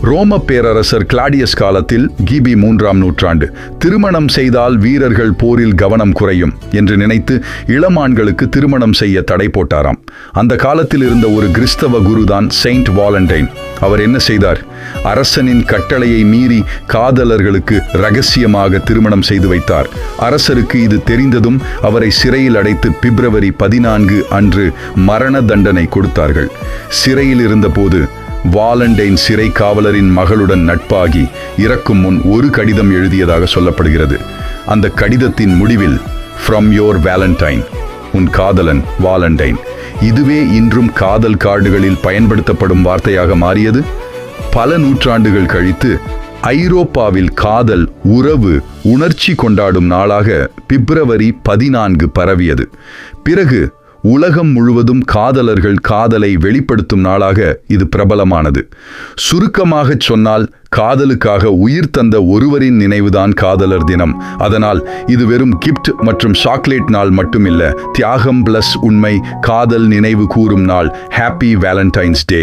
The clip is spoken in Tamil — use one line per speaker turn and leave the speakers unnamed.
ரோம பேரரசர் கிளாடியஸ் காலத்தில் கிபி 3ஆம் நூற்றாண்டு திருமணம் செய்தால் வீரர்கள் போரில் கவனம் குறையும் என்று நினைத்து இளமான்களுக்கு திருமணம் செய்ய தடை போட்டாராம். அந்த காலத்தில் இருந்த ஒரு கிறிஸ்தவ குருதான் செயின்ட் வாலண்டைன். அவர் என்ன செய்தார்? அரசனின் கட்டளையை மீறி காதலர்களுக்கு ரகசியமாக திருமணம் செய்து வைத்தார். அரசருக்கு இது தெரிந்ததும் அவரை சிறையில் அடைத்து பிப்ரவரி 14 அன்று மரண தண்டனை கொடுத்தார்கள். சிறையில் இருந்தபோது வாலண்டைன் சிறை காவலரின் மகளுடன் நட்பாகி இறக்கும் முன் ஒரு கடிதம் எழுதியதாக சொல்லப்படுகிறது. அந்த கடிதத்தின் முடிவில் ஃப்ரம் யோர் வேலண்டைன், உன் காதலன் வாலண்டைன். இதுவே இன்றும் காதல் கார்டுகளில் பயன்படுத்தப்படும் வார்த்தையாக மாறியது. பல நூற்றாண்டுகள் கழித்து ஐரோப்பாவில் காதல், உறவு, உணர்ச்சி கொண்டாடும் நாளாக பிப்ரவரி 14 பரவியது. பிறகு உலகம் முழுவதும் காதலர்கள் காதலை வெளிப்படுத்தும் நாளாக இது பிரபலமானது. சுருக்கமாகச் சொன்னால், காதலுக்காக உயிர் தந்த ஒருவரின் நினைவுதான் காதலர் தினம். அதனால் இது வெறும் கிஃப்ட் மற்றும் சாக்லேட் நாள் மட்டுமில்ல, தியாகம் பிளஸ் உண்மை, காதல் நினைவு கூறும் நாள். ஹாப்பி வேலண்டைன்ஸ் டே.